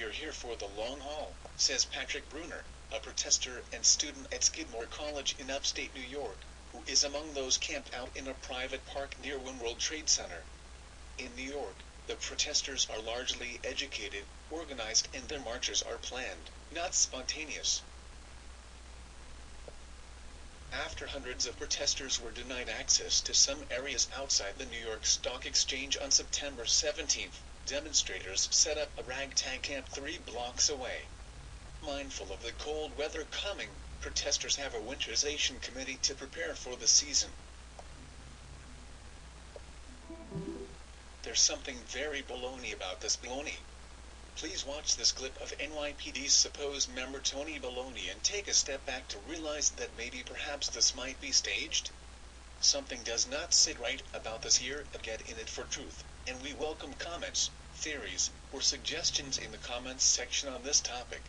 "We're here for the long haul," says Patrick Bruner, a protester and student at Skidmore College in upstate New York, who is among those camped out in a private park near One World Trade Center. In New York, the protesters are largely educated, organized, and their marches are planned, not spontaneous. After hundreds of protesters were denied access to some areas outside the New York Stock Exchange on September 17, demonstrators set up a ragtag camp 3 blocks away. Mindful of the cold weather coming, protesters have a winterization committee to prepare for the season. There's something very Bologna about this Bologna. Please watch this clip of NYPD's supposed member Tony Bologna and take a step back to realize that maybe perhaps this might be staged. Something does not sit right about this here. Get in it for truth, and we welcome comments, theories, or suggestions in the comments section on this topic.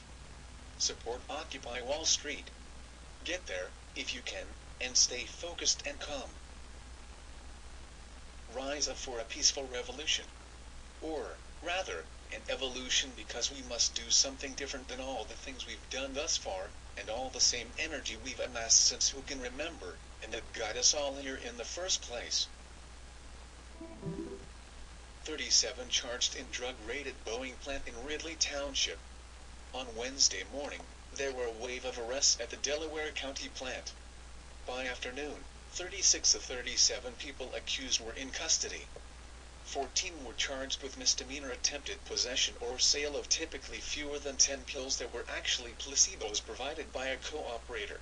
Support Occupy Wall Street. Get there, if you can, and stay focused and calm. Rise up for a peaceful revolution. Or, rather, an evolution, because we must do something different than all the things we've done thus far, and all the same energy we've amassed since who can remember, and that got us all here in the first place. 37 charged in drug raid at Boeing plant in Ridley Township. On Wednesday morning, there were a wave of arrests at the Delaware County plant. By afternoon, 36 of 37 people accused were in custody. 14 were charged with misdemeanor attempted possession or sale of typically fewer than 10 pills that were actually placebos provided by a co-operator.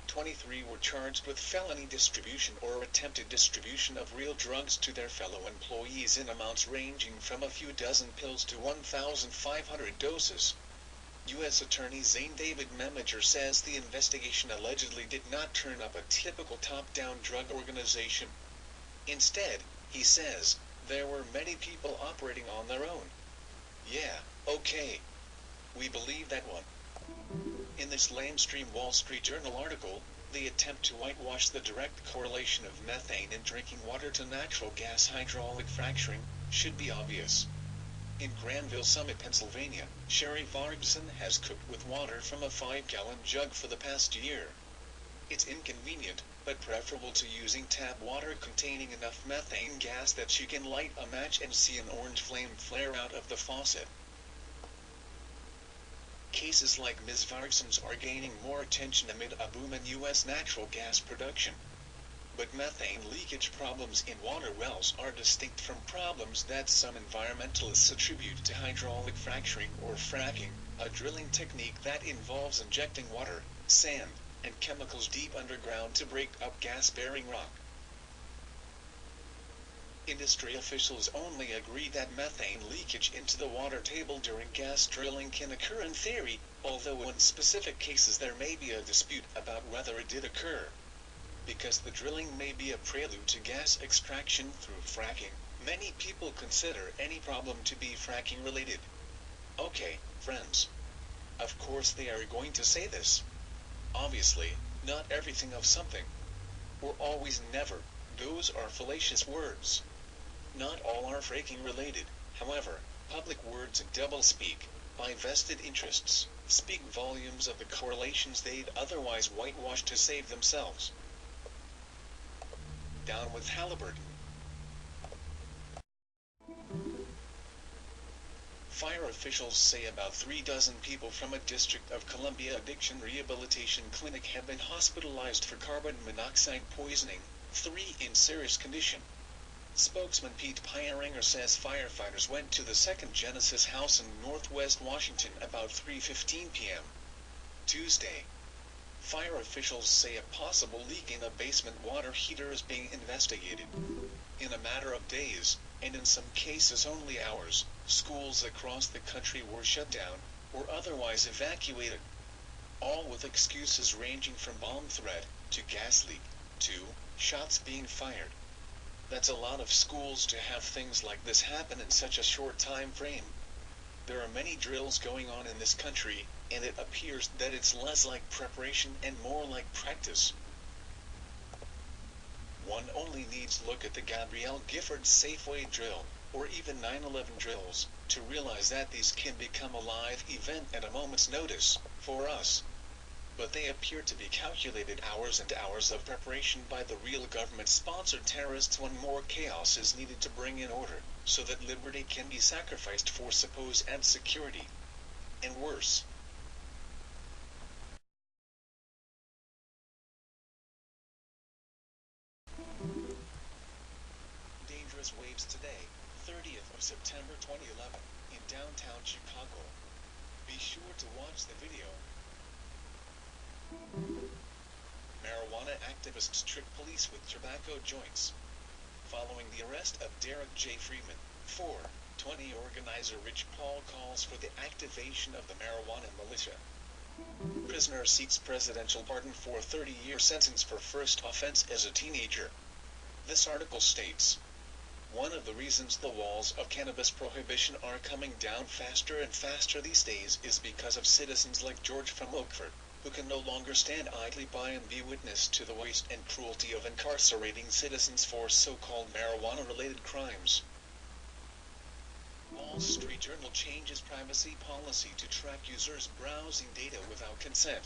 23 were charged with felony distribution or attempted distribution of real drugs to their fellow employees in amounts ranging from a few dozen pills to 1,500 doses. U.S. Attorney Zane David Memager says the investigation allegedly did not turn up a typical top-down drug organization. Instead, he says, there were many people operating on their own. Yeah, okay. We believe that one. In this lamestream Wall Street Journal article, they attempt to whitewash the direct correlation of methane in drinking water to natural gas hydraulic fracturing, should be obvious. In Granville Summit, Pennsylvania, Sherry Vargson has cooked with water from a 5-gallon jug for the past year. It's inconvenient, but preferable to using tap water containing enough methane gas that she can light a match and see an orange flame flare out of the faucet. Cases like Ms. Vargson's are gaining more attention amid a boom in U.S. natural gas production. But methane leakage problems in water wells are distinct from problems that some environmentalists attribute to hydraulic fracturing or fracking, a drilling technique that involves injecting water, sand, and chemicals deep underground to break up gas-bearing rock. Industry officials only agree that methane leakage into the water table during gas drilling can occur in theory, although in specific cases there may be a dispute about whether it did occur. Because the drilling may be a prelude to gas extraction through fracking, many people consider any problem to be fracking related. Okay, friends. Of course they are going to say this. Obviously, not everything of something. Or always never, those are fallacious words. Not all are fracking related, however, public words and doublespeak, by vested interests, speak volumes of the correlations they'd otherwise whitewash to save themselves. Down with Halliburton. Fire officials say about 3 dozen people from a District of Columbia addiction rehabilitation clinic have been hospitalized for carbon monoxide poisoning, 3 in serious condition. Spokesman Pete Pyringer says firefighters went to the Second Genesis house in northwest Washington about 3:15 p.m. Tuesday. Fire officials say a possible leak in a basement water heater is being investigated. In a matter of days, and in some cases only hours, schools across the country were shut down, or otherwise evacuated. All with excuses ranging from bomb threat, to gas leak, to shots being fired. That's a lot of schools to have things like this happen in such a short time frame. There are many drills going on in this country, and it appears that it's less like preparation and more like practice. One only needs look at the Gabrielle Gifford Safeway drill, or even 9/11 drills, to realize that these can become a live event at a moment's notice, for us. But they appear to be calculated hours and hours of preparation by the real government-sponsored terrorists when more chaos is needed to bring in order, so that liberty can be sacrificed for suppose and security. And worse. Dangerous waves today, 30th of September 2011, in downtown Chicago. Be sure to watch the video. Marijuana activists trick police with tobacco joints. Following the arrest of Derek J. Freeman, 420 organizer Rich Paul calls for the activation of the marijuana militia. Prisoner seeks presidential pardon for 30-year sentence for first offense as a teenager. This article states, one of the reasons the walls of cannabis prohibition are coming down faster and faster these days is because of citizens like George from Oakford, who can no longer stand idly by and be witness to the waste and cruelty of incarcerating citizens for so-called marijuana-related crimes. Wall Street Journal changes privacy policy to track users' browsing data without consent.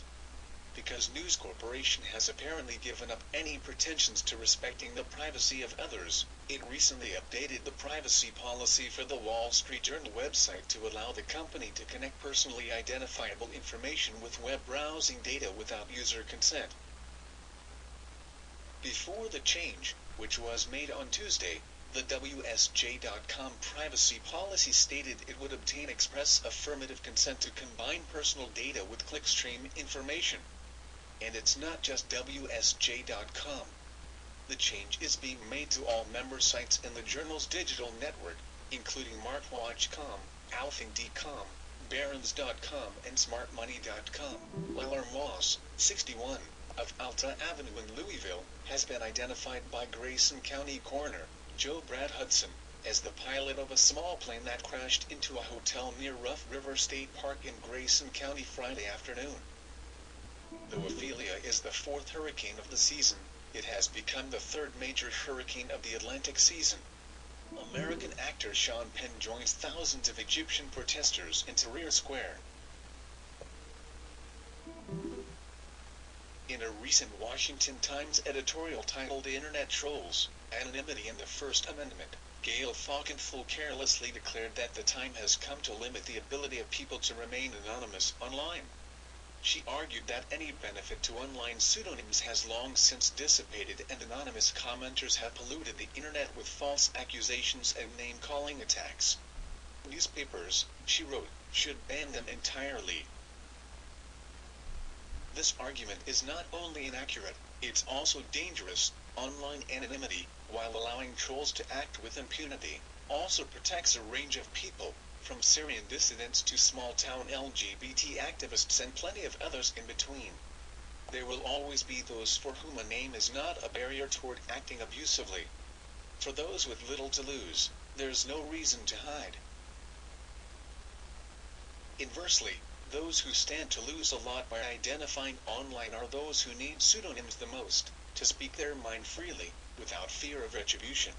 Because News Corporation has apparently given up any pretensions to respecting the privacy of others, it recently updated the privacy policy for the Wall Street Journal website to allow the company to connect personally identifiable information with web browsing data without user consent. Before the change, which was made on Tuesday, the WSJ.com privacy policy stated it would obtain express affirmative consent to combine personal data with clickstream information. And it's not just WSJ.com. The change is being made to all member sites in the journal's digital network, including MarkWatch.com, Althing.com, Barron's.com, and SmartMoney.com, while Moss, 61, of Alta Avenue in Louisville, has been identified by Grayson County Coroner Joe Brad Hudson as the pilot of a small plane that crashed into a hotel near Rough River State Park in Grayson County Friday afternoon. Though Ophelia is the fourth hurricane of the season, it has become the third major hurricane of the Atlantic season. American actor Sean Penn joins thousands of Egyptian protesters in Tahrir Square. In a recent Washington Times editorial titled Internet Trolls, Anonymity and the First Amendment, Gail Falkenful carelessly declared that the time has come to limit the ability of people to remain anonymous online. She argued that any benefit to online pseudonyms has long since dissipated and anonymous commenters have polluted the internet with false accusations and name-calling attacks. Newspapers, she wrote, should ban them entirely. This argument is not only inaccurate, it's also dangerous. Online anonymity, while allowing trolls to act with impunity, also protects a range of people, from Syrian dissidents to small-town LGBT activists and plenty of others in between. There will always be those for whom a name is not a barrier toward acting abusively. For those with little to lose, there's no reason to hide. Inversely, those who stand to lose a lot by identifying online are those who need pseudonyms the most, to speak their mind freely, without fear of retribution.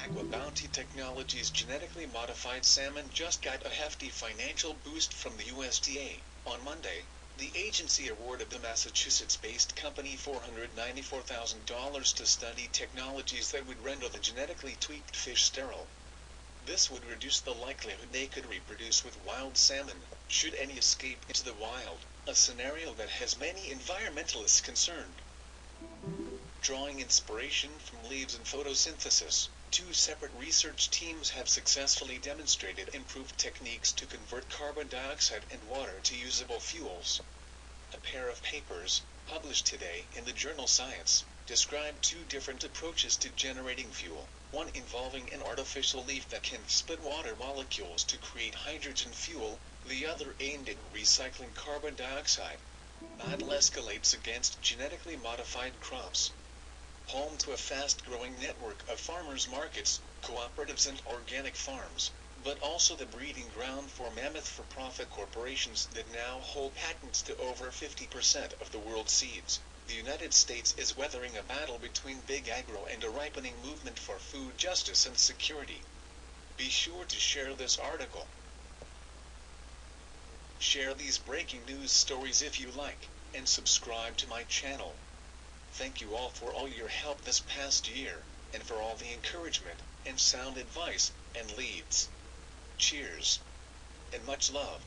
Aqua Bounty Technologies' genetically modified salmon just got a hefty financial boost from the USDA. On Monday, the agency awarded the Massachusetts-based company $494,000 to study technologies that would render the genetically tweaked fish sterile. This would reduce the likelihood they could reproduce with wild salmon, should any escape into the wild, a scenario that has many environmentalists concerned. Drawing inspiration from leaves and photosynthesis, two separate research teams have successfully demonstrated improved techniques to convert carbon dioxide and water to usable fuels. A pair of papers, published today in the journal Science, describe two different approaches to generating fuel, one involving an artificial leaf that can split water molecules to create hydrogen fuel, the other aimed at recycling carbon dioxide. Battle escalates against genetically modified crops. Home to a fast-growing network of farmers markets, cooperatives and organic farms, but also the breeding ground for mammoth for-profit corporations that now hold patents to over 50% of the world's seeds. The United States is weathering a battle between big agro and a ripening movement for food justice and security. Be sure to share this article. Share these breaking news stories if you like, and subscribe to my channel. Thank you all for all your help this past year, and for all the encouragement, and sound advice, and leads. Cheers, and much love.